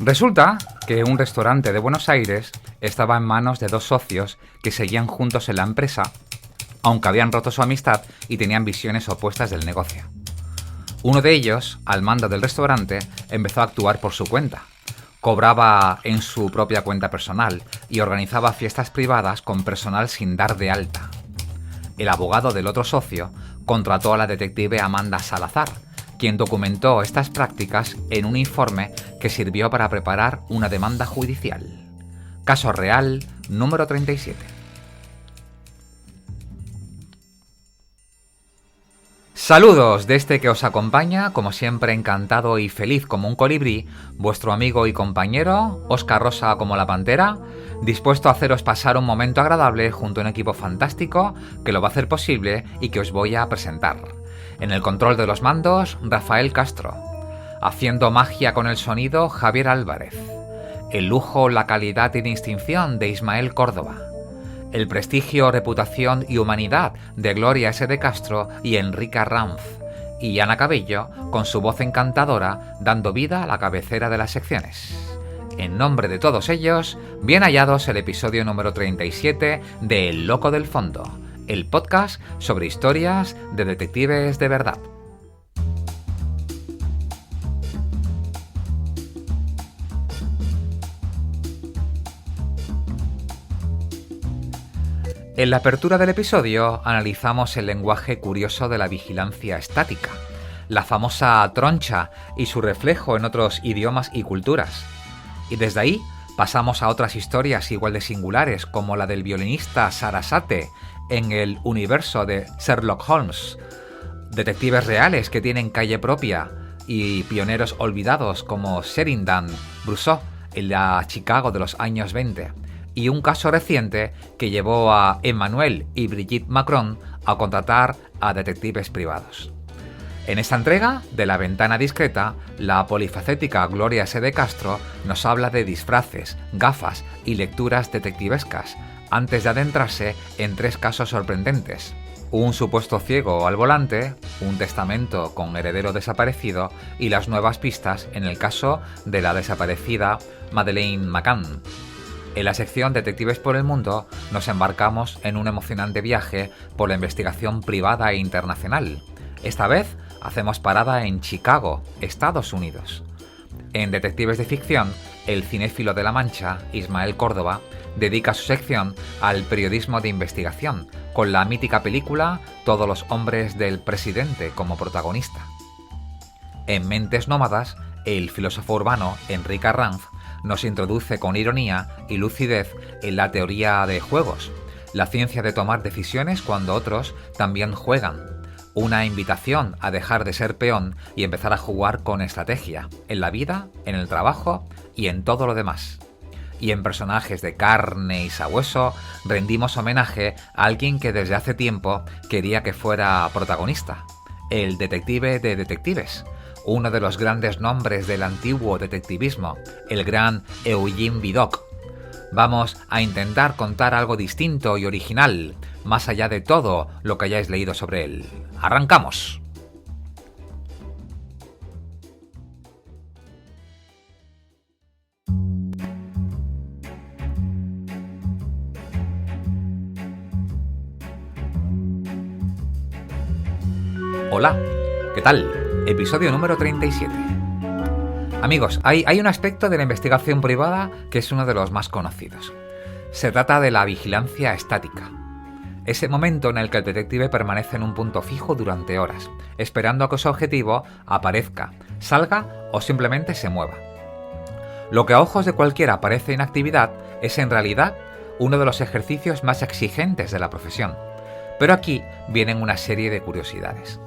Resulta que un restaurante de Buenos Aires estaba en manos de dos socios que seguían juntos en la empresa, aunque habían roto su amistad y tenían visiones opuestas del negocio. Uno de ellos, al mando del restaurante, empezó a actuar por su cuenta. Cobraba en su propia cuenta personal y organizaba fiestas privadas con personal sin dar de alta. El abogado del otro socio contrató a la detective Amanda Salazar, quien documentó estas prácticas en un informe que sirvió para preparar una demanda judicial. Caso real número 37. Saludos de este que os acompaña, como siempre encantado y feliz como un colibrí, vuestro amigo y compañero, Óscar Rosa como la pantera, dispuesto a haceros pasar un momento agradable junto a un equipo fantástico que lo va a hacer posible y que os voy a presentar. En el control de los mandos, Rafael Castro. Haciendo magia con el sonido, Javier Álvarez. El lujo, la calidad y distinción de Ismael Córdoba. El prestigio, reputación y humanidad de Gloria S. de Castro y Enrique Arranz. Y Ana Cabello, con su voz encantadora, dando vida a la cabecera de las secciones. En nombre de todos ellos, bien hallados el episodio número 37 de El Loco del Fondo, el podcast sobre historias de detectives de verdad. En la apertura del episodio analizamos el lenguaje curioso de la vigilancia estática, la famosa troncha y su reflejo en otros idiomas y culturas. Y desde ahí pasamos a otras historias igual de singulares, como la del violinista Sarasate en el universo de Sherlock Holmes, detectives reales que tienen calle propia y pioneros olvidados como Sheridan Bruceau en la Chicago de los años 20, y un caso reciente que llevó a Emmanuel y Brigitte Macron a contratar a detectives privados. En esta entrega de La Ventana Discreta, la polifacética Gloria S. de Castro nos habla de disfraces, gafas y lecturas detectivescas, antes de adentrarse en tres casos sorprendentes: un supuesto ciego al volante, un testamento con heredero desaparecido y las nuevas pistas en el caso de la desaparecida Madeleine McCann. En la sección Detectives por el Mundo nos embarcamos en un emocionante viaje por la investigación privada e internacional. Esta vez hacemos parada en Chicago, Estados Unidos. En Detectives de Ficción, el cinéfilo de La Mancha, Ismael Córdoba, dedica su sección al periodismo de investigación, con la mítica película Todos los hombres del presidente como protagonista. En Mentes Nómadas, el filósofo urbano Enrique Arranz nos introduce con ironía y lucidez en la teoría de juegos, la ciencia de tomar decisiones cuando otros también juegan, una invitación a dejar de ser peón y empezar a jugar con estrategia, en la vida, en el trabajo y en todo lo demás. Y en Personajes de carne y sabueso rendimos homenaje a alguien que desde hace tiempo quería que fuera protagonista, el detective de detectives, uno de los grandes nombres del antiguo detectivismo, el gran Eugene Vidocq. Vamos a intentar contar algo distinto y original, más allá de todo lo que hayáis leído sobre él. ¡Arrancamos! Hola, ¿qué tal? Episodio número 37. Amigos, hay un aspecto de la investigación privada que es uno de los más conocidos. Se trata de la vigilancia estática. Ese momento en el que el detective permanece en un punto fijo durante horas, esperando a que su objetivo aparezca, salga o simplemente se mueva. Lo que a ojos de cualquiera parece inactividad es en realidad uno de los ejercicios más exigentes de la profesión. Pero aquí vienen una serie de curiosidades.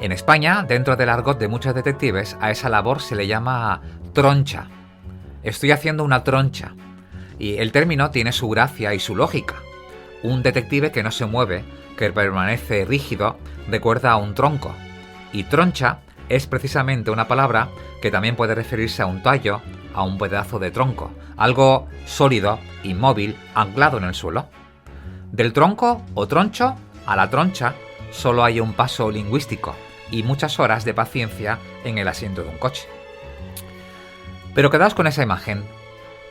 En España, dentro del argot de muchos detectives, a esa labor se le llama troncha. Estoy haciendo una troncha. Y el término tiene su gracia y su lógica. Un detective que no se mueve, que permanece rígido, recuerda a un tronco. Y troncha es precisamente una palabra que también puede referirse a un tallo, a un pedazo de tronco, algo sólido, inmóvil, anclado en el suelo. Del tronco o troncho a la troncha solo hay un paso lingüístico y muchas horas de paciencia en el asiento de un coche. Pero quedaos con esa imagen,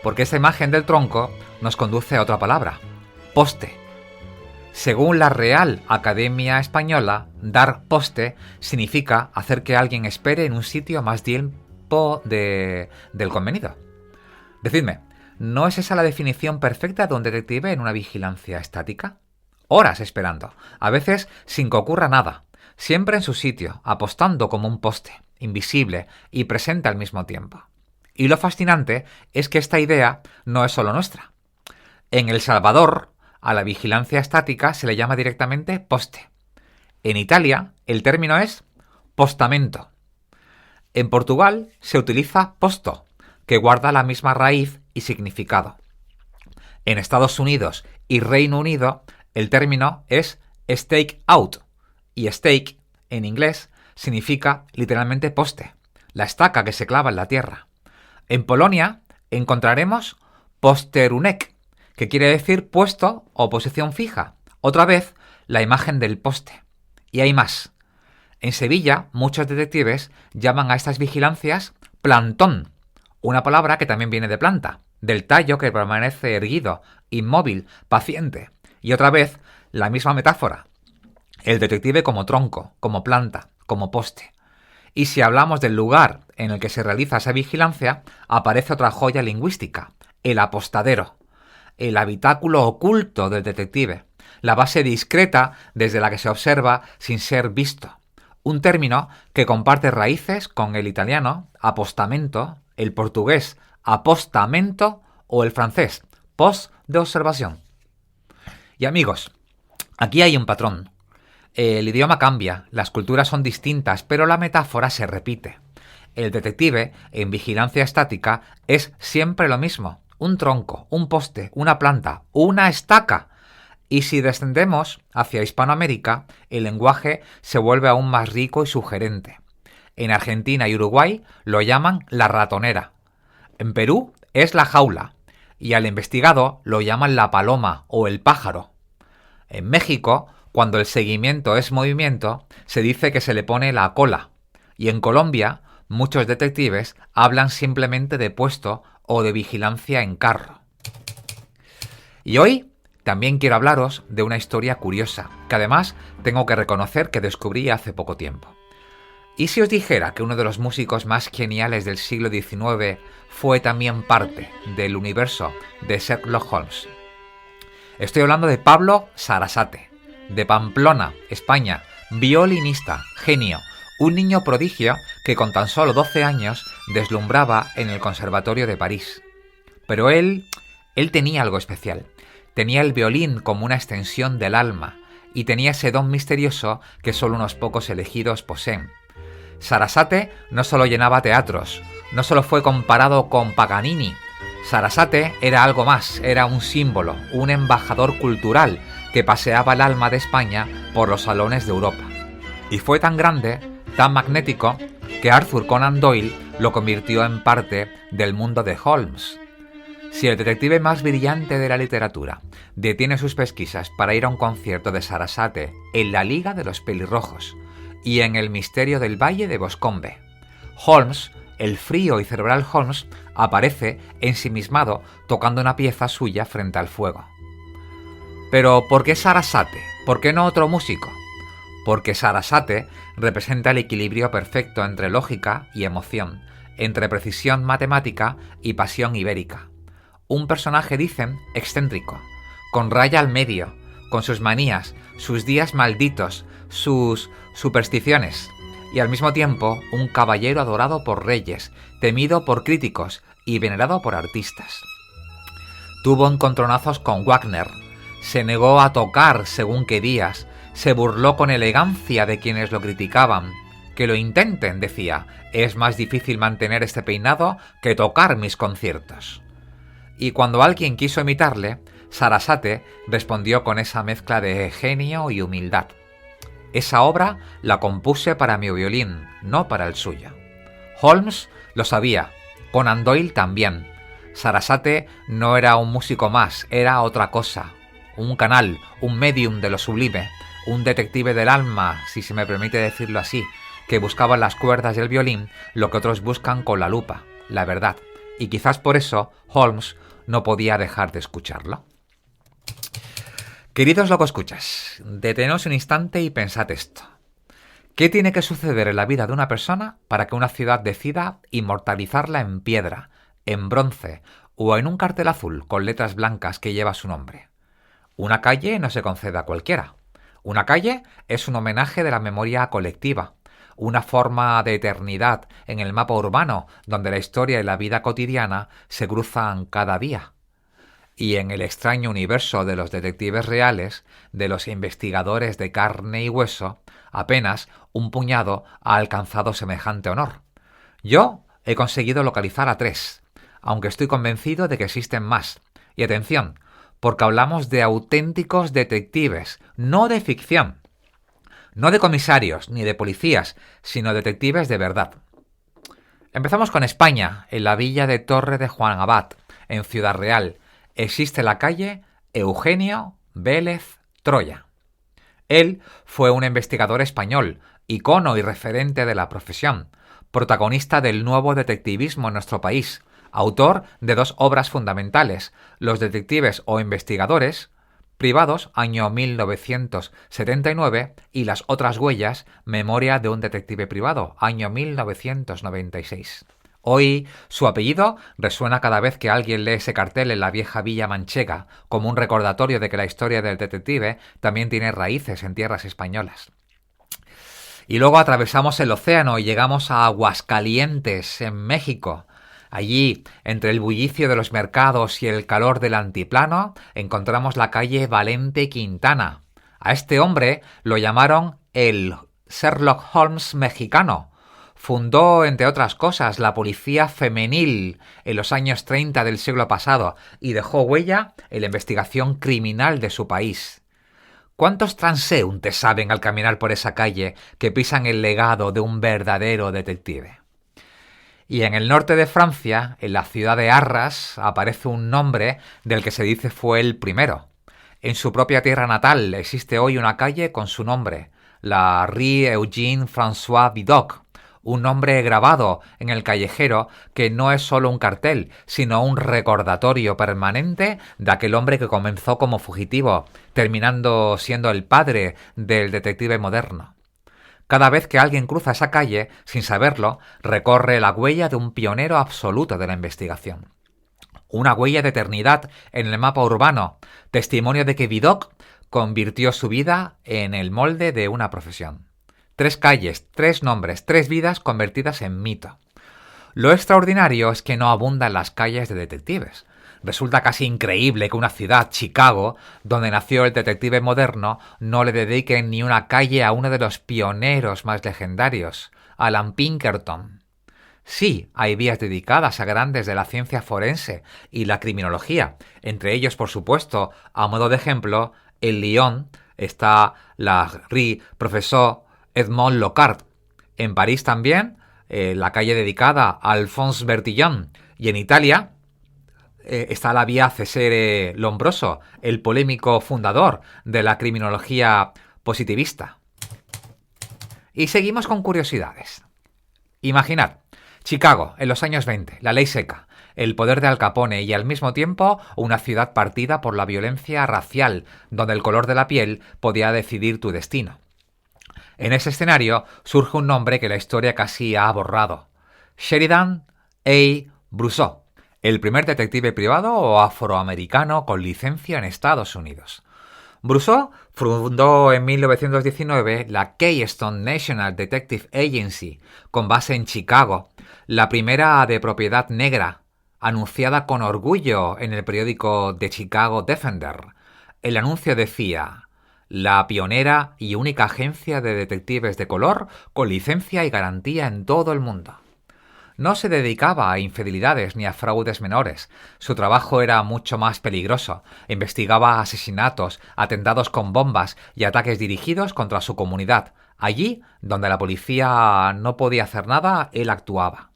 porque esa imagen del tronco nos conduce a otra palabra: poste. Según la Real Academia Española, dar poste significa hacer que alguien espere en un sitio más tiempo del convenido. Decidme, ¿no es esa la definición perfecta de un detective en una vigilancia estática? Horas esperando, a veces sin que ocurra nada, siempre en su sitio, apostando como un poste, invisible y presente al mismo tiempo. Y lo fascinante es que esta idea no es solo nuestra. En El Salvador, a la vigilancia estática se le llama directamente poste. En Italia, el término es postamento. En Portugal se utiliza posto, que guarda la misma raíz y significado. En Estados Unidos y Reino Unido, el término es stake out, y stake, en inglés, significa literalmente poste, la estaca que se clava en la tierra. En Polonia encontraremos posterunek, que quiere decir puesto o posición fija. Otra vez, la imagen del poste. Y hay más. En Sevilla, muchos detectives llaman a estas vigilancias plantón, una palabra que también viene de planta, del tallo que permanece erguido, inmóvil, paciente. Y otra vez, la misma metáfora. El detective como tronco, como planta, como poste. Y si hablamos del lugar en el que se realiza esa vigilancia, aparece otra joya lingüística: el apostadero, el habitáculo oculto del detective, la base discreta desde la que se observa sin ser visto. Un término que comparte raíces con el italiano apostamento, el portugués apostamento o el francés post de observación. Y amigos, aquí hay un patrón. El idioma cambia, las culturas son distintas, pero la metáfora se repite. El detective, en vigilancia estática, es siempre lo mismo: un tronco, un poste, una planta, una estaca. Y si descendemos hacia Hispanoamérica, el lenguaje se vuelve aún más rico y sugerente. En Argentina y Uruguay lo llaman la ratonera. En Perú es la jaula, y al investigado lo llaman la paloma o el pájaro. En México, cuando el seguimiento es movimiento, se dice que se le pone la cola. Y en Colombia, muchos detectives hablan simplemente de puesto o de vigilancia en carro. Y hoy también quiero hablaros de una historia curiosa, que además tengo que reconocer que descubrí hace poco tiempo. ¿Y si os dijera que uno de los músicos más geniales del siglo XIX fue también parte del universo de Sherlock Holmes? Estoy hablando de Pablo Sarasate, de Pamplona, España, violinista, genio, un niño prodigio que con tan solo 12 años deslumbraba en el Conservatorio de París. Pero él tenía algo especial. Tenía el violín como una extensión del alma y tenía ese don misterioso que solo unos pocos elegidos poseen. Sarasate no solo llenaba teatros, no solo fue comparado con Paganini. Sarasate era algo más, era un símbolo, un embajador cultural que paseaba el alma de España por los salones de Europa. Y fue tan grande, tan magnético, que Arthur Conan Doyle lo convirtió en parte del mundo de Holmes. Si el detective más brillante de la literatura detiene sus pesquisas para ir a un concierto de Sarasate en la Liga de los Pelirrojos y en El misterio del Valle de Boscombe, Holmes, el frío y cerebral Holmes, aparece ensimismado tocando una pieza suya frente al fuego. Pero ¿por qué Sarasate? ¿Por qué no otro músico? Porque Sarasate representa el equilibrio perfecto entre lógica y emoción, entre precisión matemática y pasión ibérica. Un personaje, dicen, excéntrico, con raya al medio, con sus manías, sus días malditos, sus supersticiones, y al mismo tiempo un caballero adorado por reyes, temido por críticos y venerado por artistas. Tuvo encontronazos con Wagner, se negó a tocar según qué días, se burló con elegancia de quienes lo criticaban. Que lo intenten, decía, es más difícil mantener este peinado que tocar mis conciertos. Y cuando alguien quiso imitarle, Sarasate respondió con esa mezcla de genio y humildad. Esa obra la compuse para mi violín, no para el suyo. Holmes lo sabía, Conan Doyle también. Sarasate no era un músico más, era otra cosa. Un canal, un medium de lo sublime, un detective del alma, si se me permite decirlo así, que buscaba en las cuerdas del violín lo que otros buscan con la lupa, la verdad, y quizás por eso Holmes no podía dejar de escucharlo. Queridos locoescuchas, deteneos un instante y pensad esto. ¿Qué tiene que suceder en la vida de una persona para que una ciudad decida inmortalizarla en piedra, en bronce o en un cartel azul con letras blancas que lleva su nombre? Una calle no se concede a cualquiera. Una calle es un homenaje de la memoria colectiva, una forma de eternidad en el mapa urbano donde la historia y la vida cotidiana se cruzan cada día. Y en el extraño universo de los detectives reales, de los investigadores de carne y hueso, apenas un puñado ha alcanzado semejante honor. Yo he conseguido localizar a 3, aunque estoy convencido de que existen más. Y atención, porque hablamos de auténticos detectives, no de ficción. No de comisarios ni de policías, sino detectives de verdad. Empezamos con España, en la villa de Torre de Juan Abad, en Ciudad Real. Existe la calle Eugenio Vélez Troya. Él fue un investigador español, icono y referente de la profesión, protagonista del nuevo detectivismo en nuestro país, autor de 2 obras fundamentales, Los detectives o investigadores privados, año 1979, y Las otras huellas, Memoria de un detective privado, año 1996. Hoy su apellido resuena cada vez que alguien lee ese cartel en la vieja villa manchega, como un recordatorio de que la historia del detective también tiene raíces en tierras españolas. Y luego atravesamos el océano y llegamos a Aguascalientes, en México. Allí, entre el bullicio de los mercados y el calor del antiplano, encontramos la calle Valente Quintana. A este hombre lo llamaron el Sherlock Holmes mexicano. Fundó, entre otras cosas, la policía femenil en los años 30 del siglo pasado y dejó huella en la investigación criminal de su país. ¿Cuántos transeúntes saben al caminar por esa calle que pisan el legado de un verdadero detective? Y en el norte de Francia, en la ciudad de Arras, aparece un nombre del que se dice fue el primero. En su propia tierra natal existe hoy una calle con su nombre, la Rue Eugène François Vidocq, un nombre grabado en el callejero que no es solo un cartel, sino un recordatorio permanente de aquel hombre que comenzó como fugitivo, terminando siendo el padre del detective moderno. Cada vez que alguien cruza esa calle, sin saberlo, recorre la huella de un pionero absoluto de la investigación. Una huella de eternidad en el mapa urbano, testimonio de que Vidocq convirtió su vida en el molde de una profesión. 3 calles, 3 nombres, 3 vidas convertidas en mito. Lo extraordinario es que no abundan las calles de detectives. Resulta casi increíble que una ciudad, Chicago, donde nació el detective moderno, no le dediquen ni una calle a uno de los pioneros más legendarios, Alan Pinkerton. Sí, hay vías dedicadas a grandes de la ciencia forense y la criminología. Entre ellos, por supuesto, a modo de ejemplo, en Lyon está la Rue Professeur Edmond Locard. En París también, la calle dedicada a Alphonse Bertillon. Y en Italia está la vía Cesare Lombroso, el polémico fundador de la criminología positivista. Y seguimos con curiosidades. Imaginad, Chicago, en los años 20, la ley seca, el poder de Al Capone y al mismo tiempo una ciudad partida por la violencia racial, donde el color de la piel podía decidir tu destino. En ese escenario surge un nombre que la historia casi ha borrado: Sheridan A. Brousseau, el primer detective privado o afroamericano con licencia en Estados Unidos. Brousseau fundó en 1919 la Keystone National Detective Agency, con base en Chicago, la primera de propiedad negra, anunciada con orgullo en el periódico The Chicago Defender. El anuncio decía: la pionera y única agencia de detectives de color con licencia y garantía en todo el mundo. No se dedicaba a infidelidades ni a fraudes menores. Su trabajo era mucho más peligroso. Investigaba asesinatos, atentados con bombas y ataques dirigidos contra su comunidad. Allí, donde la policía no podía hacer nada, él actuaba.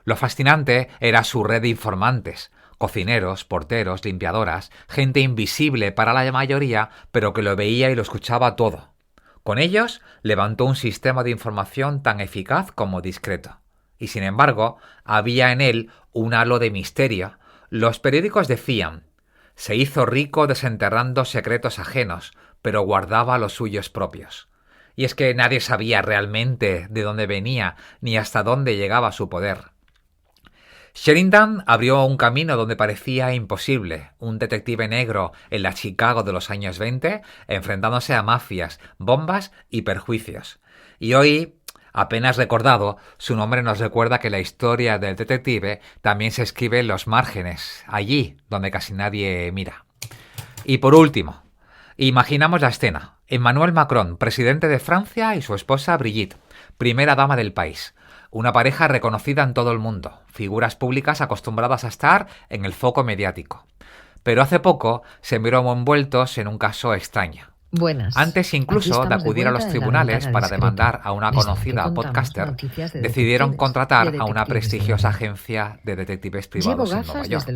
Lo fascinante era su red de informantes. Cocineros, porteros, limpiadoras, gente invisible para la mayoría, pero que lo veía y lo escuchaba todo. Con ellos levantó un sistema de información tan eficaz como discreto. y sin embargo había en él un halo de misterio. Los periódicos decían: se hizo rico desenterrando secretos ajenos, pero guardaba los suyos propios. Y es que nadie sabía realmente de dónde venía ni hasta dónde llegaba su poder. Sheridan abrió un camino donde parecía imposible, un detective negro en la Chicago de los años 20, enfrentándose a mafias, bombas y perjuicios. Y hoy, apenas recordado, su nombre nos recuerda que la historia del detective también se escribe en los márgenes, allí donde casi nadie mira. Y por último, imaginamos la escena. Emmanuel Macron, presidente de Francia, y su esposa Brigitte, primera dama del país. Una pareja reconocida en todo el mundo, figuras públicas acostumbradas a estar en el foco mediático. Pero hace poco se vieron envueltos en un caso extraño. Buenas. Antes incluso de acudir a los tribunales para demandar a una conocida podcaster, decidieron contratar a una prestigiosa agencia de detectives privados en Nueva York.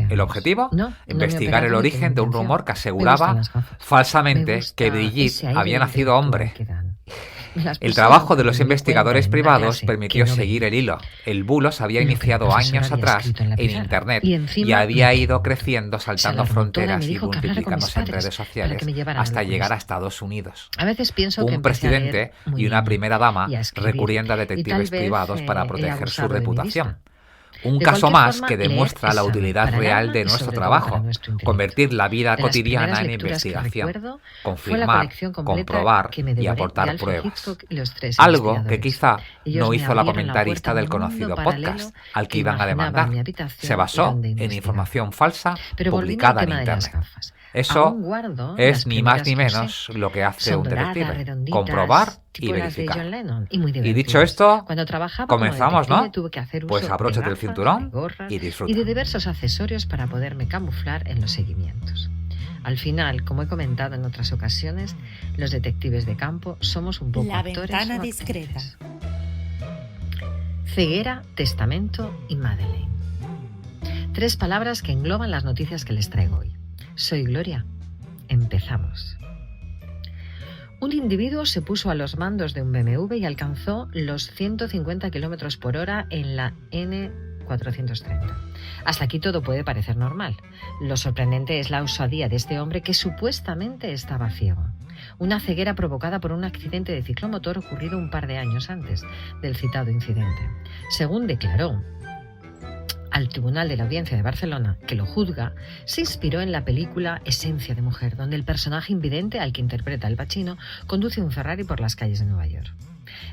El objetivo, investigar el origen de un rumor que aseguraba falsamente que Brigitte había nacido hombre. El trabajo de los investigadores privados permitió seguir el hilo. El bulo se había iniciado años atrás en Internet y había ido creciendo, saltando fronteras y multiplicándose en redes sociales hasta llegar a Estados Unidos. Un presidente y una primera dama recurriendo a detectives privados para proteger su reputación. Un caso más que demuestra la utilidad real de nuestro trabajo, convertir la vida cotidiana en investigación, confirmar, comprobar y aportar pruebas. Algo que quizá no hizo la comentarista del conocido podcast al que iban a demandar. Se basó en información falsa publicada en Internet. Eso es ni más ni menos lo que hace un detective: comprobar y verificar. Y dicho esto, comenzamos, ¿no? Pues abróchate el cinturón y disfruta. Y de diversos accesorios para poderme camuflar en los seguimientos. Al final, como he comentado en otras ocasiones, los detectives de campo somos un poco actores. La ventana discreta. Ceguera, testamento y Madeleine. 3 palabras que engloban las noticias que les traigo hoy. Soy Gloria. Empezamos. Un individuo se puso a los mandos de un BMW y alcanzó los 150 km por hora en la N430. Hasta aquí todo puede parecer normal. Lo sorprendente es la osadía de este hombre que supuestamente estaba ciego. Una ceguera provocada por un accidente de ciclomotor ocurrido un par de años antes del citado incidente. Según declaró al Tribunal de la Audiencia de Barcelona, que lo juzga, se inspiró en la película Esencia de mujer, donde el personaje invidente, al que interpreta Al Pacino, conduce un Ferrari por las calles de Nueva York.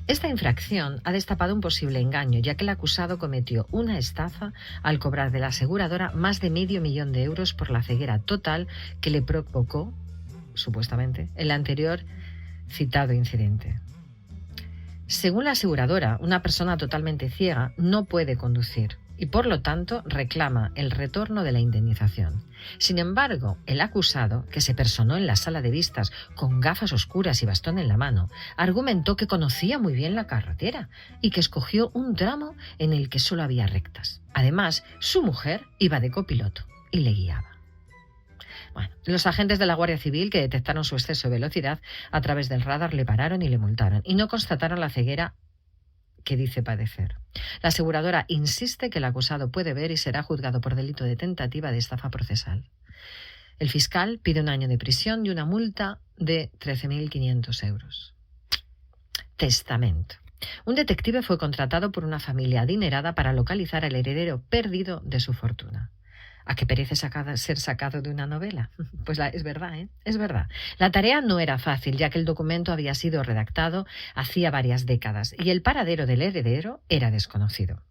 Esta infracción ha destapado un posible engaño, ya que el acusado cometió una estafa al cobrar de la aseguradora más de $500,000 de euros por la ceguera total que le provocó, supuestamente, el anterior citado incidente. Según la aseguradora, una persona totalmente ciega no puede conducir y por lo tanto reclama el retorno de la indemnización. Sin embargo, el acusado, que se personó en la sala de vistas con gafas oscuras y bastón en la mano, argumentó que conocía muy bien la carretera y que escogió un tramo en el que solo había rectas. Además, su mujer iba de copiloto y le guiaba. Bueno, los agentes de la Guardia Civil, que detectaron su exceso de velocidad a través del radar, le pararon y le multaron y no constataron la ceguera que dice padecer. La aseguradora insiste que el acusado puede ver y será juzgado por delito de tentativa de estafa procesal. El fiscal pide 1 año de prisión y una multa de 13.500 euros. Testamento. Un detective fue contratado por una familia adinerada para localizar al heredero perdido de su fortuna. ¿A qué perece ser sacado de una novela? Pues es verdad, ¿eh? Es verdad. La tarea no era fácil, ya que el documento había sido redactado hacía varias décadas y el paradero del heredero era desconocido.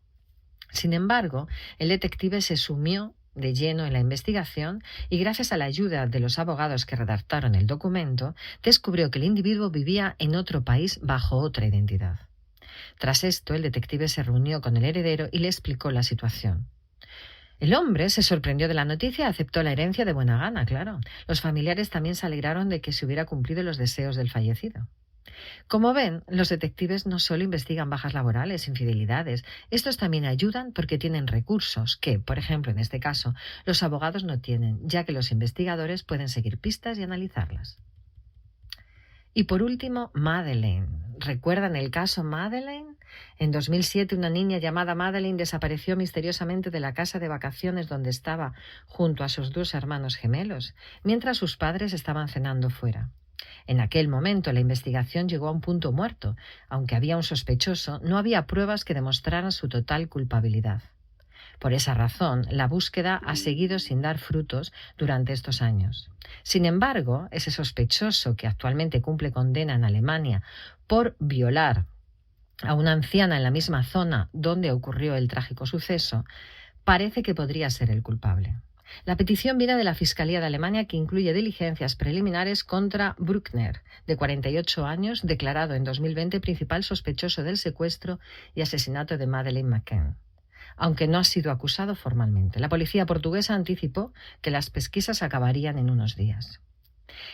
Sin embargo, el detective se sumió de lleno en la investigación y, gracias a la ayuda de los abogados que redactaron el documento, descubrió que el individuo vivía en otro país bajo otra identidad. Tras esto, el detective se reunió con el heredero y le explicó la situación. El hombre se sorprendió de la noticia y aceptó la herencia de buena gana, claro. Los familiares también se alegraron de que se hubiera cumplido los deseos del fallecido. Como ven, los detectives no solo investigan bajas laborales, infidelidades, estos también ayudan porque tienen recursos que, por ejemplo, en este caso, los abogados no tienen, ya que los investigadores pueden seguir pistas y analizarlas. Y por último, Madeleine. ¿Recuerdan el caso Madeleine? En 2007, una niña llamada Madeleine desapareció misteriosamente de la casa de vacaciones donde estaba junto a sus 2 hermanos gemelos, mientras sus padres estaban cenando fuera. En aquel momento la investigación llegó a un punto muerto. Aunque había un sospechoso, no había pruebas que demostraran su total culpabilidad. Por esa razón, la búsqueda ha seguido sin dar frutos durante estos años. Sin embargo, ese sospechoso que actualmente cumple condena en Alemania por violar a una anciana en la misma zona donde ocurrió el trágico suceso, parece que podría ser el culpable. La petición viene de la Fiscalía de Alemania, que incluye diligencias preliminares contra Bruckner, de 48 años, declarado en 2020 principal sospechoso del secuestro y asesinato de Madeleine McCann, aunque no ha sido acusado formalmente. La policía portuguesa anticipó que las pesquisas acabarían en unos días.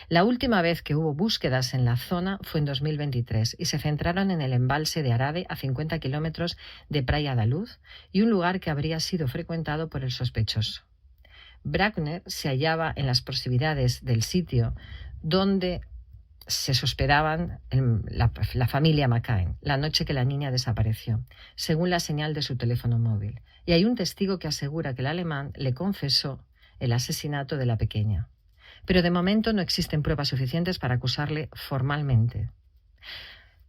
La última vez que hubo búsquedas en la zona fue en 2023 y se centraron en el embalse de Arade, a 50 kilómetros de Praia da Luz, y un lugar que habría sido frecuentado por el sospechoso. Bruckner se hallaba en las proximidades del sitio donde se hospedaban la familia McCann la noche que la niña desapareció, según la señal de su teléfono móvil. Y hay un testigo que asegura que el alemán le confesó el asesinato de la pequeña. Pero de momento no existen pruebas suficientes para acusarle formalmente.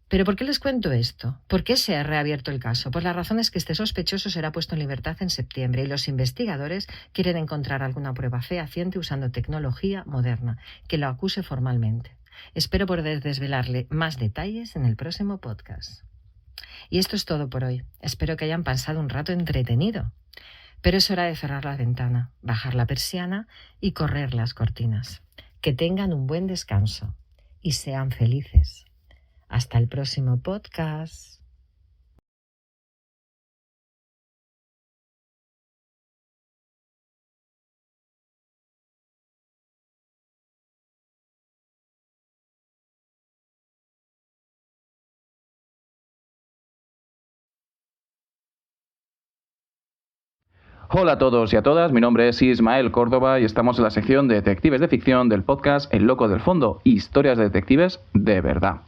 ¿Pero por qué les cuento esto? ¿Por qué se ha reabierto el caso? Pues la razón es que este sospechoso será puesto en libertad en septiembre y los investigadores quieren encontrar alguna prueba fehaciente usando tecnología moderna que lo acuse formalmente. Espero poder desvelarle más detalles en el próximo podcast. Y esto es todo por hoy. Espero que hayan pasado un rato entretenido. Pero es hora de cerrar la ventana, bajar la persiana y correr las cortinas. Que tengan un buen descanso y sean felices. Hasta el próximo podcast. Hola a todos y a todas, mi nombre es Ismael Córdoba y estamos en la sección de Detectives de Ficción del podcast El Loco del Fondo, historias de detectives de verdad.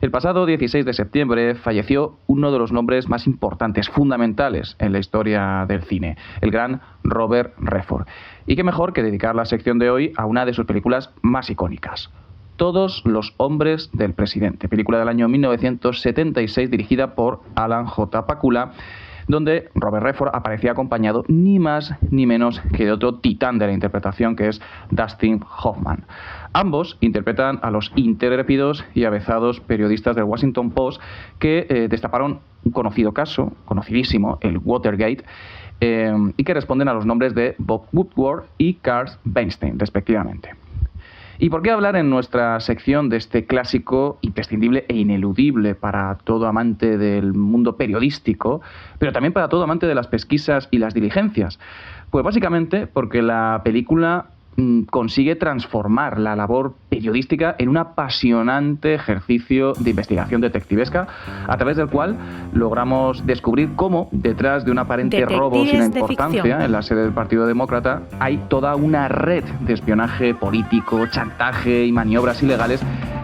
El pasado 16 de septiembre falleció uno de los nombres más importantes, fundamentales en la historia del cine, el gran Robert Redford. Y qué mejor que dedicar la sección de hoy a una de sus películas más icónicas, Todos los hombres del presidente, película del año 1976 dirigida por Alan J. Pakula, donde Robert Redford aparecía acompañado ni más ni menos que de otro titán de la interpretación, que es Dustin Hoffman. Ambos interpretan a los intrépidos y avezados periodistas del Washington Post que destaparon un conocido caso, conocidísimo, el Watergate, y que responden a los nombres de Bob Woodward y Carl Weinstein, respectivamente. ¿Y por qué hablar en nuestra sección de este clásico imprescindible e ineludible para todo amante del mundo periodístico, pero también para todo amante de las pesquisas y las diligencias? Pues básicamente porque la película consigue transformar la labor periodística en un apasionante ejercicio de investigación detectivesca, a través del cual logramos descubrir cómo detrás de un aparente robo sin importancia en la sede del Partido Demócrata hay toda una red de espionaje político, chantaje y maniobras ilegales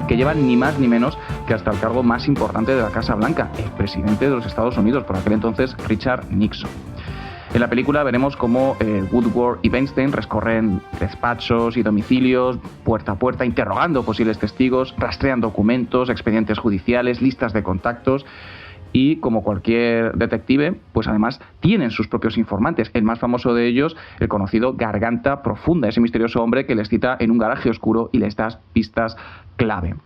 que llevan ni más ni menos que hasta el cargo más importante de la Casa Blanca, el presidente de los Estados Unidos, por aquel entonces Richard Nixon. En la película veremos cómo Woodward y Weinstein recorren despachos y domicilios, puerta a puerta, interrogando posibles testigos, rastrean documentos, expedientes judiciales, listas de contactos y, como cualquier detective, pues además tienen sus propios informantes. El más famoso de ellos, el conocido Garganta Profunda, ese misterioso hombre que les cita en un garaje oscuro y les da pistas clave.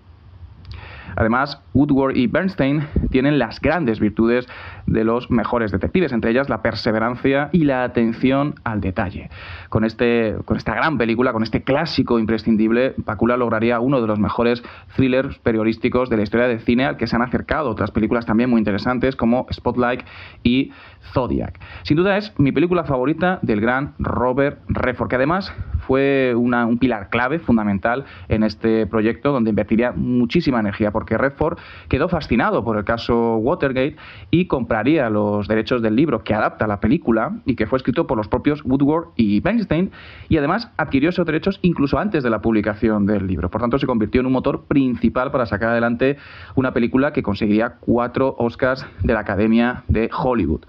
Además, Woodward y Bernstein tienen las grandes virtudes de los mejores detectives, entre ellas la perseverancia y la atención al detalle. Con esta gran película, con este clásico imprescindible, Pakula lograría uno de los mejores thrillers periodísticos de la historia del cine, al que se han acercado otras películas también muy interesantes como Spotlight y Zodiac. Sin duda es mi película favorita del gran Robert Redford, que además fue un pilar clave, fundamental, en este proyecto donde invertiría muchísima energía, porque Redford quedó fascinado por el caso Watergate y compraría los derechos del libro que adapta la película y que fue escrito por los propios Woodward y Weinstein, y además adquirió esos derechos incluso antes de la publicación del libro. Por tanto, se convirtió en un motor principal para sacar adelante una película que conseguiría 4 Oscars de la Academia de Hollywood.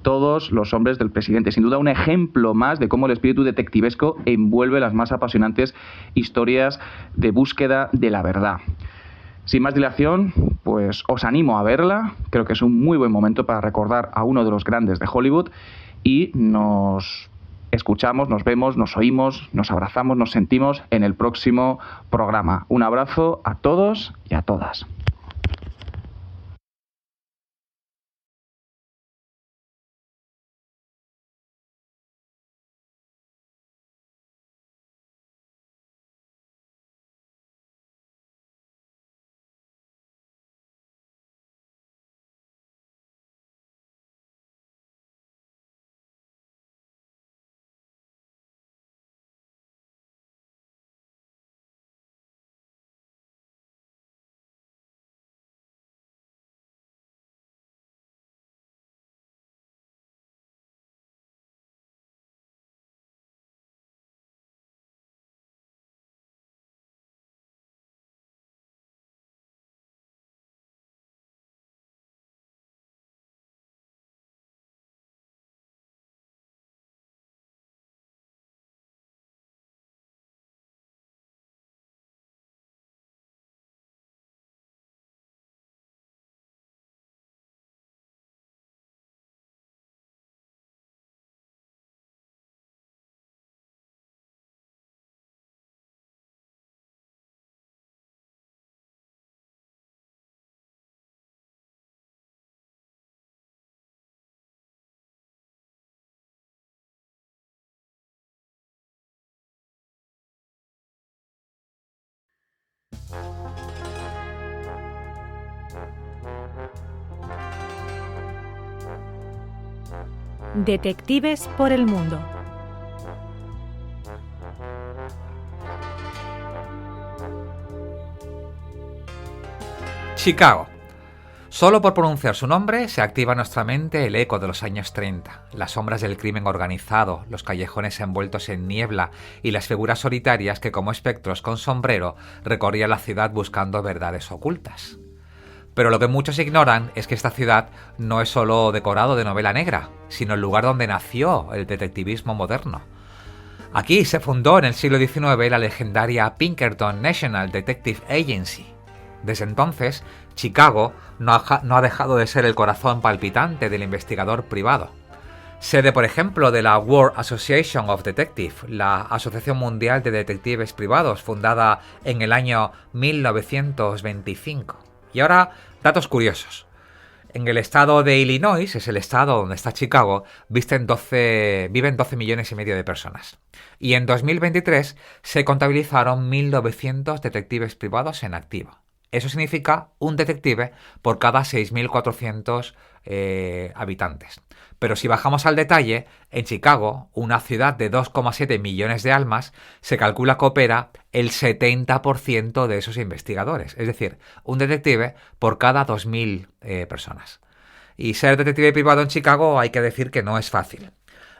Todos los hombres del presidente. Sin duda un ejemplo más de cómo el espíritu detectivesco envuelve las más apasionantes historias de búsqueda de la verdad. Sin más dilación, pues os animo a verla. Creo que es un muy buen momento para recordar a uno de los grandes de Hollywood y nos escuchamos, nos vemos, nos oímos, nos abrazamos, nos sentimos en el próximo programa. Un abrazo a todos y a todas. Detectives por el mundo. Chicago. Solo por pronunciar su nombre se activa en nuestra mente el eco de los años 30, las sombras del crimen organizado, los callejones envueltos en niebla y las figuras solitarias que como espectros con sombrero recorrían la ciudad buscando verdades ocultas. Pero lo que muchos ignoran es que esta ciudad no es solo decorado de novela negra, sino el lugar donde nació el detectivismo moderno. Aquí se fundó en el siglo XIX la legendaria Pinkerton National Detective Agency. Desde entonces, Chicago no ha dejado de ser el corazón palpitante del investigador privado. Sede, por ejemplo, de la World Association of Detectives, la Asociación Mundial de Detectives Privados, fundada en el año 1925. Y ahora, datos curiosos. En el estado de Illinois, es el estado donde está Chicago, viven 12 millones y medio de personas. Y en 2023 se contabilizaron 1.900 detectives privados en activo. Eso significa un detective por cada 6.400 habitantes. Pero si bajamos al detalle, en Chicago, una ciudad de 2,7 millones de almas, se calcula que opera el 70% de esos investigadores. Es decir, un detective por cada 2.000 personas. Y ser detective privado en Chicago hay que decir que no es fácil.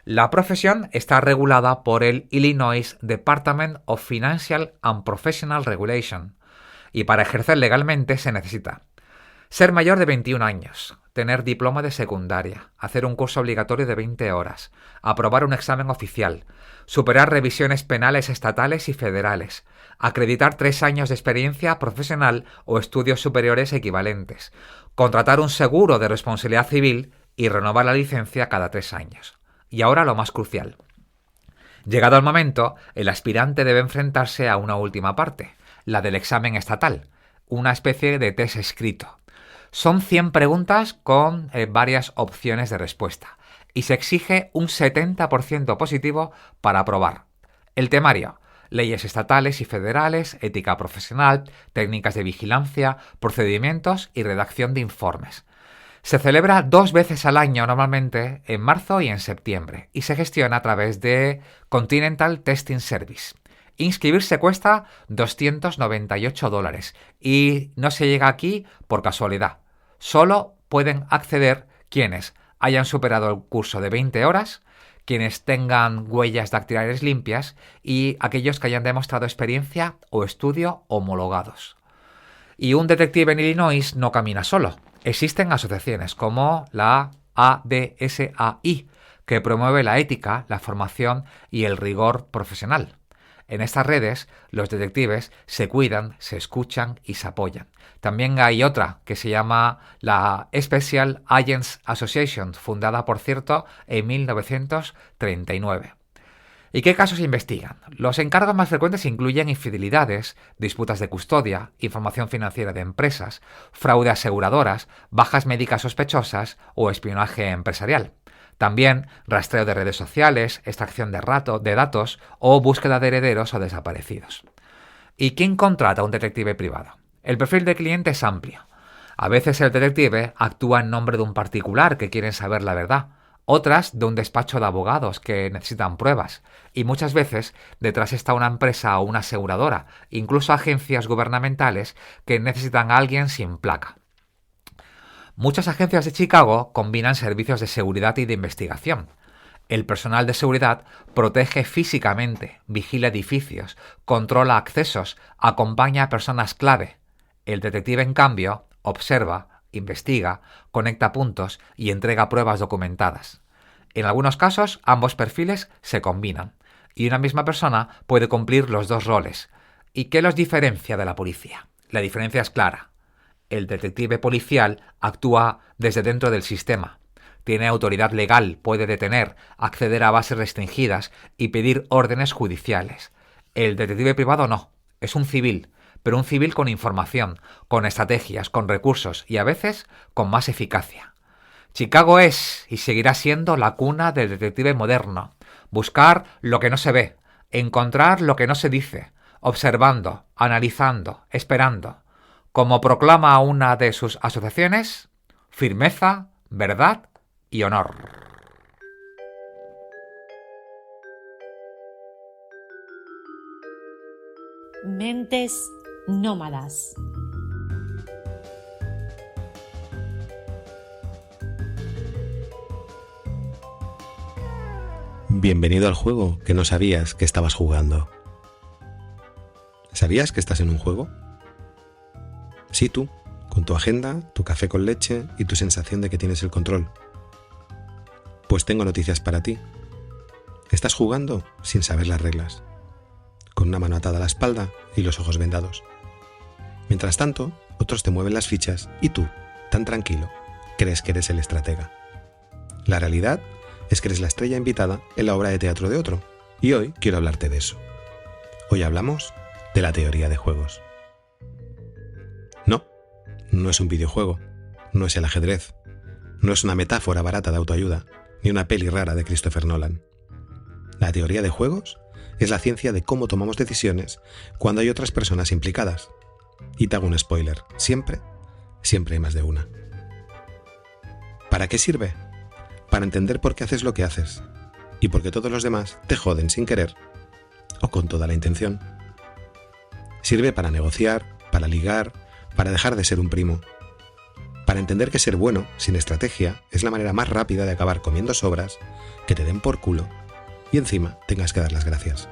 La profesión está regulada por el Illinois Department of Financial and Professional Regulation. Y para ejercer legalmente se necesita ser mayor de 21 años, tener diploma de secundaria, hacer un curso obligatorio de 20 horas, aprobar un examen oficial, superar revisiones penales estatales y federales, acreditar 3 años de experiencia profesional o estudios superiores equivalentes, contratar un seguro de responsabilidad civil y renovar la licencia cada 3 años. Y ahora lo más crucial. Llegado el momento, el aspirante debe enfrentarse a una última parte, la del examen estatal, una especie de test escrito. Son 100 preguntas con varias opciones de respuesta y se exige un 70% positivo para aprobar. El temario: leyes estatales y federales, ética profesional, técnicas de vigilancia, procedimientos y redacción de informes. Se celebra 2 veces al año normalmente, en marzo y en septiembre, y se gestiona a través de Continental Testing Service. Inscribirse cuesta $298 y no se llega aquí por casualidad. Solo pueden acceder quienes hayan superado el curso de 20 horas, quienes tengan huellas dactilares limpias y aquellos que hayan demostrado experiencia o estudio homologados. Y un detective en Illinois no camina solo. Existen asociaciones como la ADSAI, que promueve la ética, la formación y el rigor profesional. En estas redes, los detectives se cuidan, se escuchan y se apoyan. También hay otra que se llama la Special Agents Association, fundada, por cierto, en 1939. ¿Y qué casos investigan? Los encargos más frecuentes incluyen infidelidades, disputas de custodia, información financiera de empresas, fraude a aseguradoras, bajas médicas sospechosas o espionaje empresarial. También rastreo de redes sociales, extracción de datos o búsqueda de herederos o desaparecidos. ¿Y quién contrata a un detective privado? El perfil de cliente es amplio. A veces el detective actúa en nombre de un particular que quiere saber la verdad, otras de un despacho de abogados que necesitan pruebas, y muchas veces detrás está una empresa o una aseguradora, incluso agencias gubernamentales que necesitan a alguien sin placa. Muchas agencias de Chicago combinan servicios de seguridad y de investigación. El personal de seguridad protege físicamente, vigila edificios, controla accesos, acompaña a personas clave. El detective, en cambio, observa, investiga, conecta puntos y entrega pruebas documentadas. En algunos casos, ambos perfiles se combinan y una misma persona puede cumplir los dos roles. ¿Y qué los diferencia de la policía? La diferencia es clara. El detective policial actúa desde dentro del sistema. Tiene autoridad legal, puede detener, acceder a bases restringidas y pedir órdenes judiciales. El detective privado no, es un civil, pero un civil con información, con estrategias, con recursos y a veces con más eficacia. Chicago es y seguirá siendo la cuna del detective moderno. Buscar lo que no se ve, encontrar lo que no se dice, observando, analizando, esperando. Como proclama una de sus asociaciones, firmeza, verdad y honor. Mentes nómadas. Bienvenido al juego que no sabías que estabas jugando. ¿Sabías que estás en un juego? Sí, tú, con tu agenda, tu café con leche y tu sensación de que tienes el control. Pues tengo noticias para ti. Estás jugando sin saber las reglas, con una mano atada a la espalda y los ojos vendados. Mientras tanto, otros te mueven las fichas y tú, tan tranquilo, crees que eres el estratega. La realidad es que eres la estrella invitada en la obra de teatro de otro, y hoy quiero hablarte de eso. Hoy hablamos de la teoría de juegos. No es un videojuego, no es el ajedrez, no es una metáfora barata de autoayuda, ni una peli rara de Christopher Nolan. La teoría de juegos es la ciencia de cómo tomamos decisiones cuando hay otras personas implicadas. Y te hago un spoiler, siempre hay más de una. ¿Para qué sirve? Para entender por qué haces lo que haces, y porque todos los demás te joden sin querer, o con toda la intención. Sirve para negociar, para ligar, para dejar de ser un primo. Para entender que ser bueno, sin estrategia, es la manera más rápida de acabar comiendo sobras, que te den por culo, y encima tengas que dar las gracias.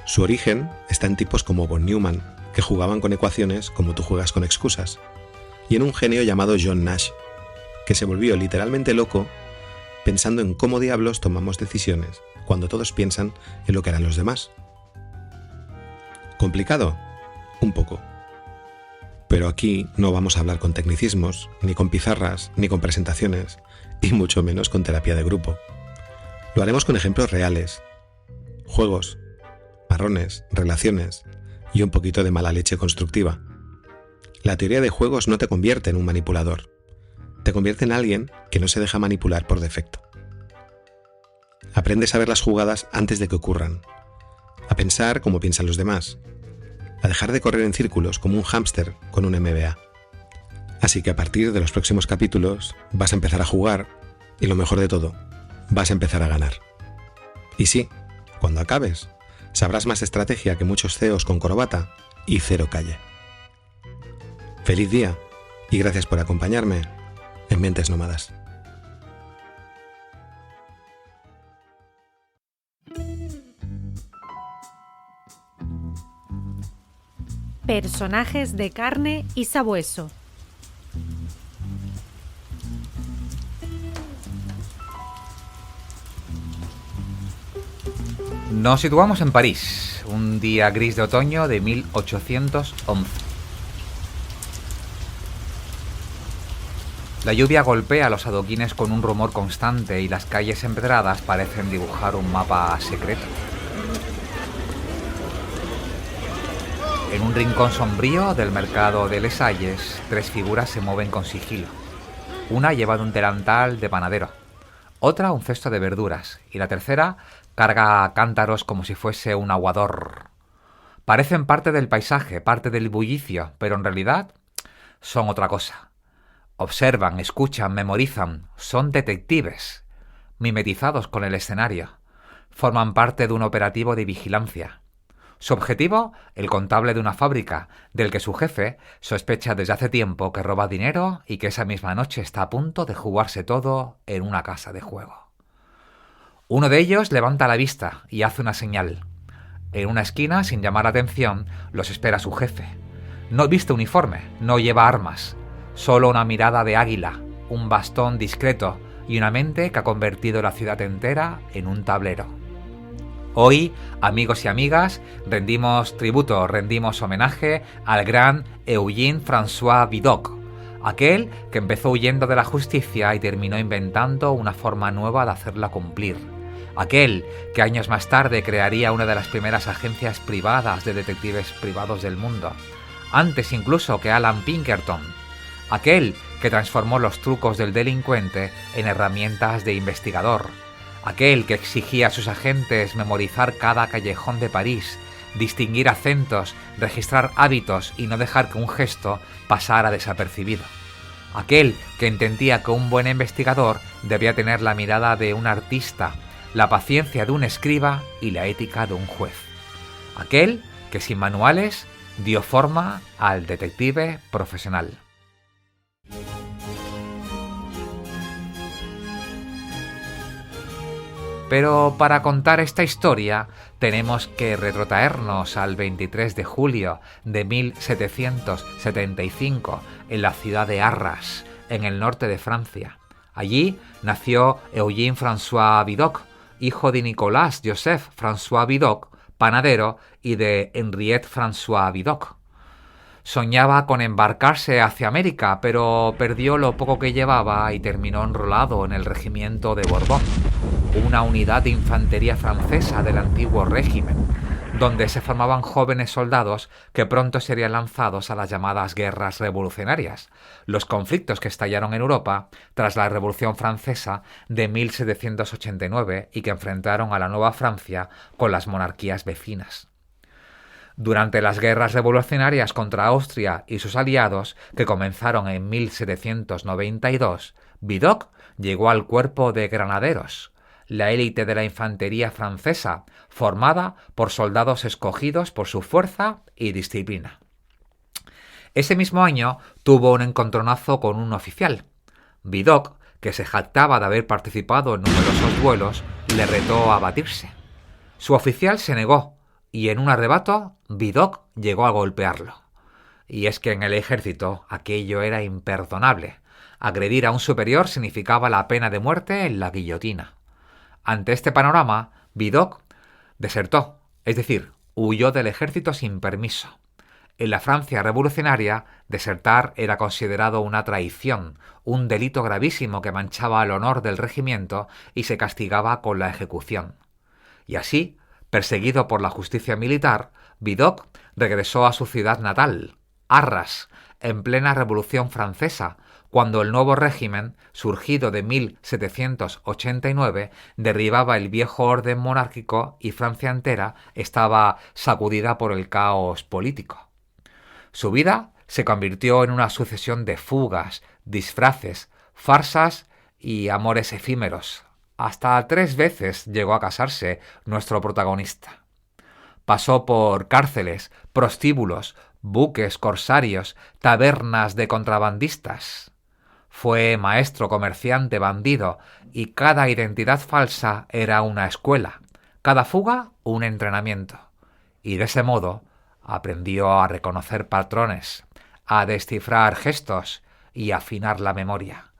Su origen está en tipos como von Neumann, que jugaban con ecuaciones como tú juegas con excusas, y en un genio llamado John Nash, que se volvió literalmente loco pensando en cómo diablos tomamos decisiones cuando todos piensan en lo que harán los demás. ¿Complicado? Un poco. Pero aquí no vamos a hablar con tecnicismos, ni con pizarras, ni con presentaciones, y mucho menos con terapia de grupo. Lo haremos con ejemplos reales, juegos, marrones, relaciones y un poquito de mala leche constructiva. La teoría de juegos no te convierte en un manipulador, te convierte en alguien que no se deja manipular por defecto. Aprendes a ver las jugadas antes de que ocurran, a pensar como piensan los demás, a dejar de correr en círculos como un hámster con un MBA, Así que a partir de los próximos capítulos vas a empezar a jugar y lo mejor de todo, vas a empezar a ganar. Y sí, cuando acabes, sabrás más estrategia que muchos CEOs con corbata y cero calle. Feliz día y gracias por acompañarme en Mentes Nómadas. Personajes de carne y sabueso. Nos situamos en París, un día gris de otoño de 1811. La lluvia golpea los adoquines con un rumor constante y las calles empedradas parecen dibujar un mapa secreto. En un rincón sombrío del mercado de Les Halles, tres figuras se mueven con sigilo. Una lleva un delantal de panadero, otra un cesto de verduras y la tercera carga cántaros como si fuese un aguador. Parecen parte del paisaje, parte del bullicio, pero en realidad son otra cosa. Observan, escuchan, memorizan, son detectives, mimetizados con el escenario. Forman parte de un operativo de vigilancia. Su objetivo, el contable de una fábrica, del que su jefe sospecha desde hace tiempo que roba dinero y que esa misma noche está a punto de jugarse todo en una casa de juego. Uno de ellos levanta la vista y hace una señal. En una esquina, sin llamar atención, los espera su jefe. No viste uniforme, no lleva armas, solo una mirada de águila, un bastón discreto y una mente que ha convertido la ciudad entera en un tablero. Hoy, amigos y amigas, rendimos tributo, rendimos homenaje al gran Eugène François Vidocq, aquel que empezó huyendo de la justicia y terminó inventando una forma nueva de hacerla cumplir. Aquel que años más tarde crearía una de las primeras agencias privadas de detectives privados del mundo, antes incluso que Alan Pinkerton. Aquel que transformó los trucos del delincuente en herramientas de investigador. Aquel que exigía a sus agentes memorizar cada callejón de París, distinguir acentos, registrar hábitos y no dejar que un gesto pasara desapercibido. Aquel que entendía que un buen investigador debía tener la mirada de un artista, la paciencia de un escriba y la ética de un juez. Aquel que sin manuales dio forma al detective profesional. Pero para contar esta historia tenemos que retrotraernos al 23 de julio de 1775 en la ciudad de Arras, en el norte de Francia. Allí nació Eugène François Vidocq, hijo de Nicolas Joseph François Vidocq, panadero, y de Henriette François Vidocq. Soñaba con embarcarse hacia América, pero perdió lo poco que llevaba y terminó enrolado en el regimiento de Borbón, una unidad de infantería francesa del antiguo régimen, donde se formaban jóvenes soldados que pronto serían lanzados a las llamadas guerras revolucionarias, los conflictos que estallaron en Europa tras la Revolución Francesa de 1789 y que enfrentaron a la Nueva Francia con las monarquías vecinas. Durante las guerras revolucionarias contra Austria y sus aliados, que comenzaron en 1792, Vidocq llegó al cuerpo de granaderos, la élite de la infantería francesa, formada por soldados escogidos por su fuerza y disciplina. Ese mismo año tuvo un encontronazo con un oficial. Vidocq, que se jactaba de haber participado en numerosos duelos, le retó a batirse. Su oficial se negó, y en un arrebato, Vidocq llegó a golpearlo. Y es que en el ejército aquello era imperdonable. Agredir a un superior significaba la pena de muerte en la guillotina. Ante este panorama, Vidocq desertó, es decir, huyó del ejército sin permiso. En la Francia revolucionaria, desertar era considerado una traición, un delito gravísimo que manchaba el honor del regimiento y se castigaba con la ejecución. Y así, perseguido por la justicia militar, Vidocq regresó a su ciudad natal, Arras, en plena Revolución Francesa, cuando el nuevo régimen, surgido de 1789, derribaba el viejo orden monárquico y Francia entera estaba sacudida por el caos político. Su vida se convirtió en una sucesión de fugas, disfraces, farsas y amores efímeros. Hasta 3 veces llegó a casarse nuestro protagonista. Pasó por cárceles, prostíbulos, buques corsarios, tabernas de contrabandistas. Fue maestro, comerciante, bandido, y cada identidad falsa era una escuela, cada fuga un entrenamiento. Y de ese modo aprendió a reconocer patrones, a descifrar gestos y a afinar la memoria.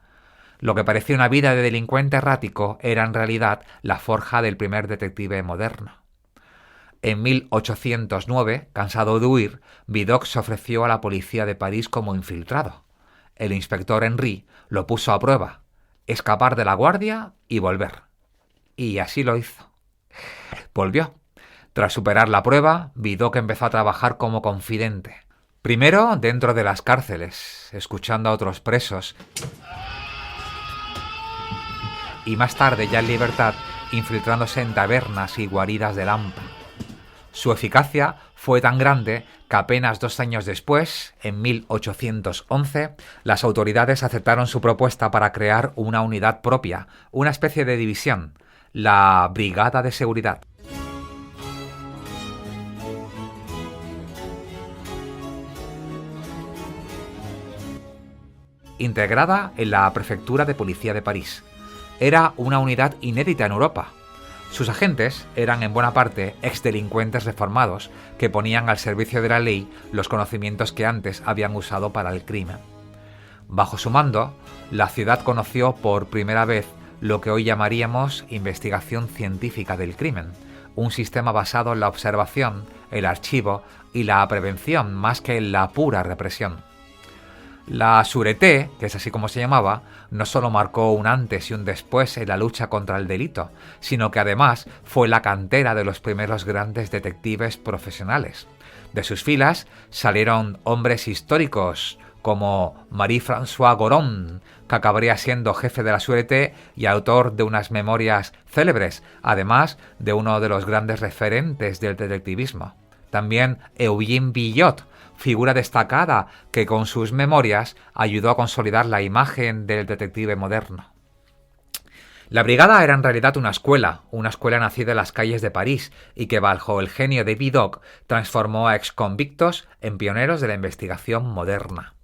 Lo que parecía una vida de delincuente errático era en realidad la forja del primer detective moderno. En 1809, cansado de huir, Vidocq se ofreció a la policía de París como infiltrado. El inspector Henry lo puso a prueba: escapar de la guardia y volver. Y así lo hizo. Volvió. Tras superar la prueba, Vidocq empezó a trabajar como confidente. Primero dentro de las cárceles, escuchando a otros presos, y más tarde, ya en libertad, infiltrándose en tabernas y guaridas de Lampa. Su eficacia fue tan grande que apenas 2 años después, en 1811, las autoridades aceptaron su propuesta para crear una unidad propia, una especie de división, la Brigada de Seguridad. Integrada en la Prefectura de Policía de París. Era una unidad inédita en Europa. Sus agentes eran en buena parte exdelincuentes reformados que ponían al servicio de la ley los conocimientos que antes habían usado para el crimen. Bajo su mando, la ciudad conoció por primera vez lo que hoy llamaríamos investigación científica del crimen, un sistema basado en la observación, el archivo y la prevención más que en la pura represión. La Sûreté, que es así como se llamaba, no solo marcó un antes y un después en la lucha contra el delito, sino que además fue la cantera de los primeros grandes detectives profesionales. De sus filas salieron hombres históricos como Marie-François Goron, que acabaría siendo jefe de la Sûreté y autor de unas memorias célebres, además de uno de los grandes referentes del detectivismo. También Eugène Villot, figura destacada que con sus memorias ayudó a consolidar la imagen del detective moderno. La brigada era en realidad una escuela nacida en las calles de París y que bajo el genio de Vidocq transformó a exconvictos en pioneros de la investigación moderna.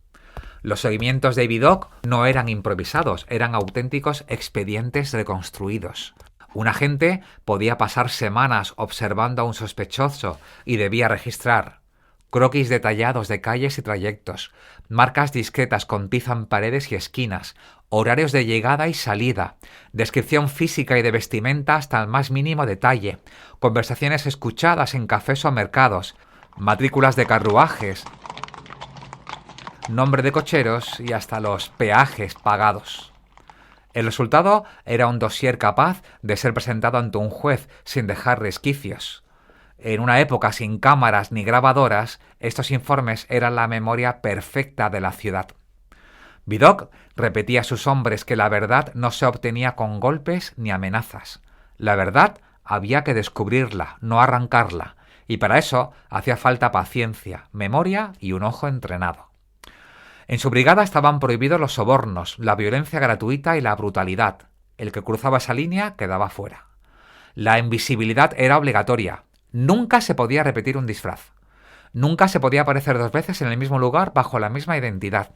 Los seguimientos de Vidocq no eran improvisados, eran auténticos expedientes reconstruidos. Un agente podía pasar semanas observando a un sospechoso y debía registrar croquis detallados de calles y trayectos, marcas discretas con tiza en paredes y esquinas, horarios de llegada y salida, descripción física y de vestimenta hasta el más mínimo detalle, conversaciones escuchadas en cafés o mercados, matrículas de carruajes, nombre de cocheros y hasta los peajes pagados. El resultado era un dossier capaz de ser presentado ante un juez sin dejar resquicios. En una época sin cámaras ni grabadoras, estos informes eran la memoria perfecta de la ciudad. Vidocq repetía a sus hombres que la verdad no se obtenía con golpes ni amenazas. La verdad había que descubrirla, no arrancarla, y para eso hacía falta paciencia, memoria y un ojo entrenado. En su brigada estaban prohibidos los sobornos, la violencia gratuita y la brutalidad. El que cruzaba esa línea quedaba fuera. La invisibilidad era obligatoria. Nunca se podía repetir un disfraz. Nunca se podía aparecer 2 veces en el mismo lugar bajo la misma identidad.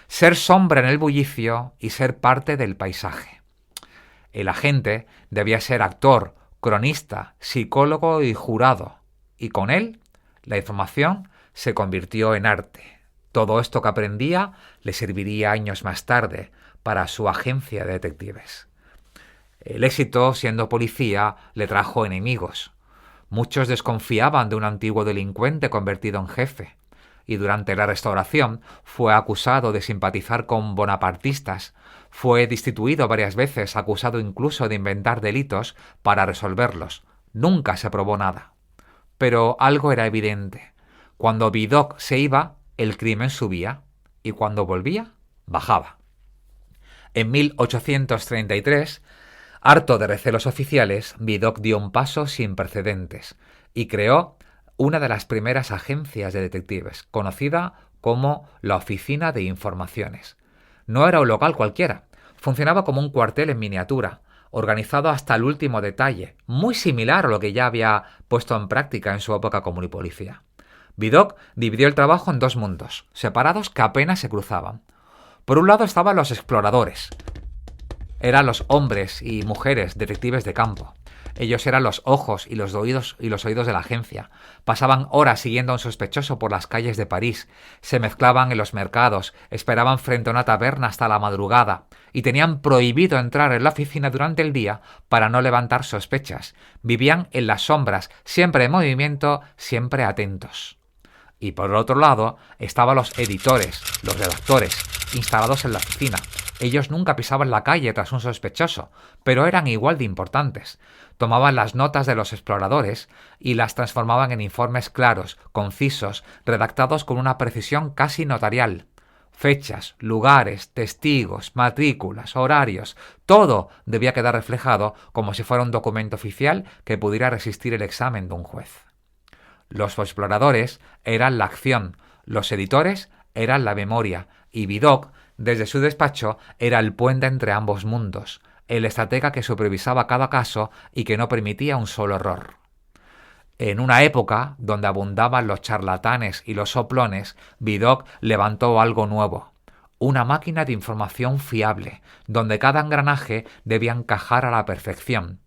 Ser sombra en el bullicio y ser parte del paisaje. El agente debía ser actor, cronista, psicólogo y jurado. Y con él, la información se convirtió en arte. Todo esto que aprendía le serviría años más tarde para su agencia de detectives. El éxito, siendo policía, le trajo enemigos. Muchos desconfiaban de un antiguo delincuente convertido en jefe, y durante la Restauración fue acusado de simpatizar con bonapartistas, fue destituido varias veces, acusado incluso de inventar delitos para resolverlos. Nunca se probó nada. Pero algo era evidente. Cuando Vidocq se iba, el crimen subía, y cuando volvía, bajaba. En 1833, harto de recelos oficiales, Vidocq dio un paso sin precedentes y creó una de las primeras agencias de detectives, conocida como la Oficina de Informaciones. No era un local cualquiera, funcionaba como un cuartel en miniatura, organizado hasta el último detalle, muy similar a lo que ya había puesto en práctica en su época como policía. Vidocq dividió el trabajo en dos mundos, separados que apenas se cruzaban. Por un lado estaban los exploradores. Eran los hombres y mujeres detectives de campo. Ellos eran los ojos y los oídos de la agencia. Pasaban horas siguiendo a un sospechoso por las calles de París, se mezclaban en los mercados, esperaban frente a una taberna hasta la madrugada y tenían prohibido entrar en la oficina durante el día para no levantar sospechas. Vivían en las sombras, siempre en movimiento, siempre atentos. Y por otro lado estaban los editores, los redactores, instalados en la oficina. Ellos nunca pisaban la calle tras un sospechoso, pero eran igual de importantes. Tomaban las notas de los exploradores y las transformaban en informes claros, concisos, redactados con una precisión casi notarial. Fechas, lugares, testigos, matrículas, horarios, todo debía quedar reflejado como si fuera un documento oficial que pudiera resistir el examen de un juez. Los exploradores eran la acción, los editores eran la memoria, y Vidocq, desde su despacho, era el puente entre ambos mundos, el estratega que supervisaba cada caso y que no permitía un solo error. En una época donde abundaban los charlatanes y los soplones, Vidocq levantó algo nuevo, una máquina de información fiable, donde cada engranaje debía encajar a la perfección.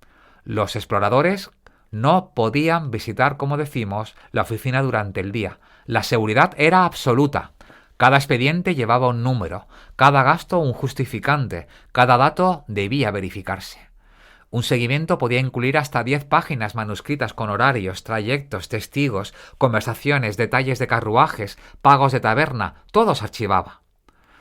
Los exploradores no podían visitar, como decimos, la oficina durante el día. La seguridad era absoluta. Cada expediente llevaba un número, cada gasto un justificante, cada dato debía verificarse. Un seguimiento podía incluir hasta 10 páginas manuscritas con horarios, trayectos, testigos, conversaciones, detalles de carruajes, pagos de taberna, todo se archivaba.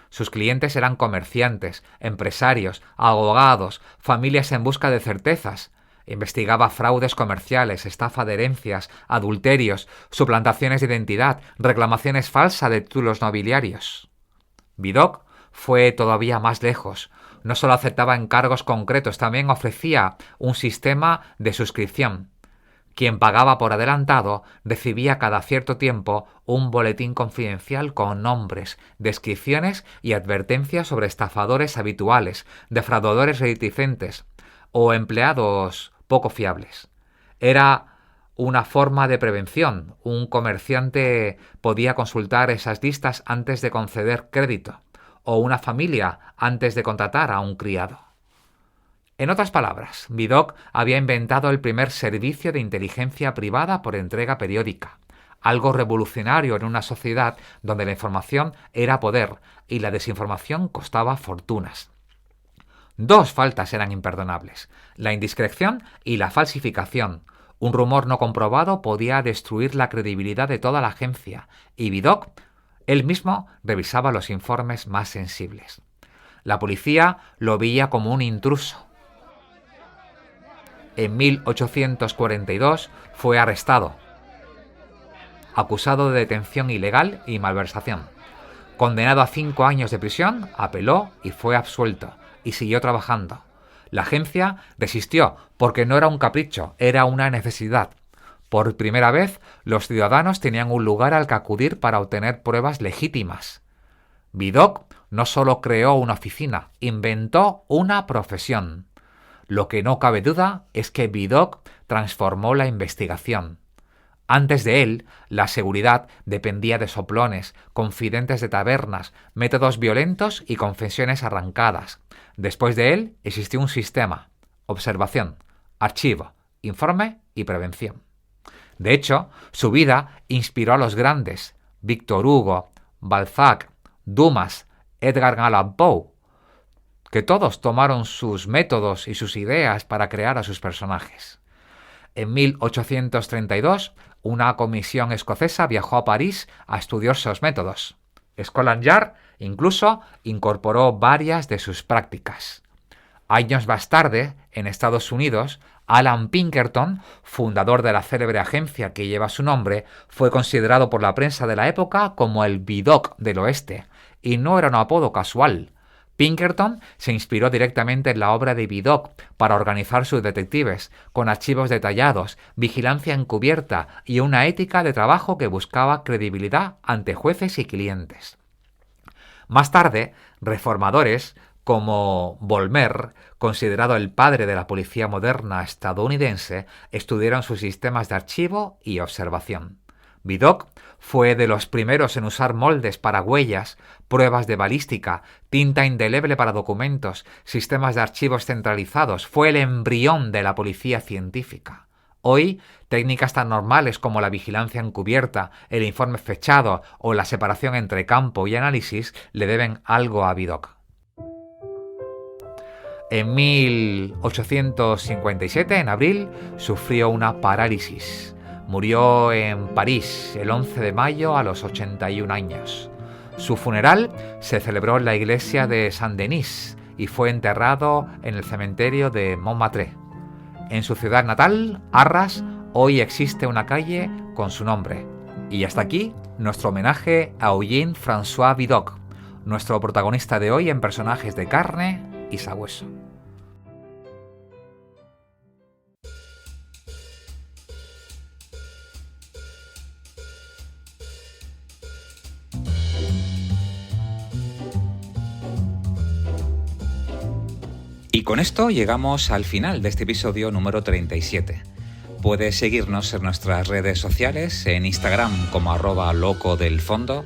Sus clientes eran comerciantes, empresarios, abogados, familias en busca de certezas. Investigaba fraudes comerciales, estafa de herencias, adulterios, suplantaciones de identidad, reclamaciones falsas de títulos nobiliarios. Vidocq fue todavía más lejos. No solo aceptaba encargos concretos, también ofrecía un sistema de suscripción. Quien pagaba por adelantado recibía cada cierto tiempo un boletín confidencial con nombres, descripciones y advertencias sobre estafadores habituales, defraudadores reticentes o empleados poco fiables. Era una forma de prevención. Un comerciante podía consultar esas listas antes de conceder crédito, o una familia antes de contratar a un criado. En otras palabras, Vidocq había inventado el primer servicio de inteligencia privada por entrega periódica, algo revolucionario en una sociedad donde la información era poder y la desinformación costaba fortunas. Dos faltas eran imperdonables: la indiscreción y la falsificación. Un rumor no comprobado podía destruir la credibilidad de toda la agencia, y Vidocq, él mismo, revisaba los informes más sensibles. La policía lo veía como un intruso. En 1842 fue arrestado, acusado de detención ilegal y malversación. Condenado a 5 años de prisión, apeló y fue absuelto, y siguió trabajando. La agencia resistió porque no era un capricho, era una necesidad. Por primera vez, los ciudadanos tenían un lugar al que acudir para obtener pruebas legítimas. Vidocq no solo creó una oficina, inventó una profesión. Lo que no cabe duda es que Vidocq transformó la investigación. Antes de él, la seguridad dependía de soplones, confidentes de tabernas, métodos violentos y confesiones arrancadas. Después de él existió un sistema: observación, archivo, informe y prevención. De hecho, su vida inspiró a los grandes: Victor Hugo, Balzac, Dumas, Edgar Allan Poe, que todos tomaron sus métodos y sus ideas para crear a sus personajes. En 1832, una comisión escocesa viajó a París a estudiar sus métodos. Scotland Yard incluso incorporó varias de sus prácticas. Años más tarde, en Estados Unidos, Alan Pinkerton, fundador de la célebre agencia que lleva su nombre, fue considerado por la prensa de la época como el Vidocq del Oeste, y no era un apodo casual. Pinkerton se inspiró directamente en la obra de Vidocq para organizar sus detectives, con archivos detallados, vigilancia encubierta y una ética de trabajo que buscaba credibilidad ante jueces y clientes. Más tarde, reformadores como Volmer, considerado el padre de la policía moderna estadounidense, estudiaron sus sistemas de archivo y observación. Vidocq fue de los primeros en usar moldes para huellas, pruebas de balística, tinta indeleble para documentos, sistemas de archivos centralizados. Fue el embrión de la policía científica. Hoy, técnicas tan normales como la vigilancia encubierta, el informe fechado o la separación entre campo y análisis le deben algo a Vidocq. En 1857, en abril, sufrió una parálisis. Murió en París el 11 de mayo a los 81 años. Su funeral se celebró en la iglesia de Saint-Denis y fue enterrado en el cementerio de Montmartre. En su ciudad natal, Arras, hoy existe una calle con su nombre. Y hasta aquí nuestro homenaje a Eugène François Vidocq, nuestro protagonista de hoy en Personajes de carne y sabueso. Y con esto llegamos al final de este episodio número 37. Puedes seguirnos en nuestras redes sociales, en Instagram como @locodelfondo,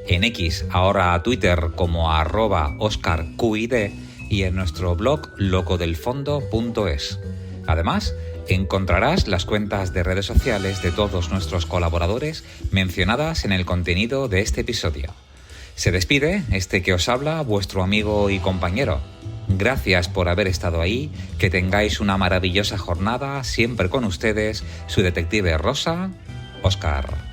en X, ahora a Twitter como @OscarQID y en nuestro blog locodelfondo.es. Además, encontrarás las cuentas de redes sociales de todos nuestros colaboradores mencionadas en el contenido de este episodio. Se despide este que os habla, vuestro amigo y compañero. Gracias por haber estado ahí, que tengáis una maravillosa jornada, siempre con ustedes, su detective rosa, Óscar.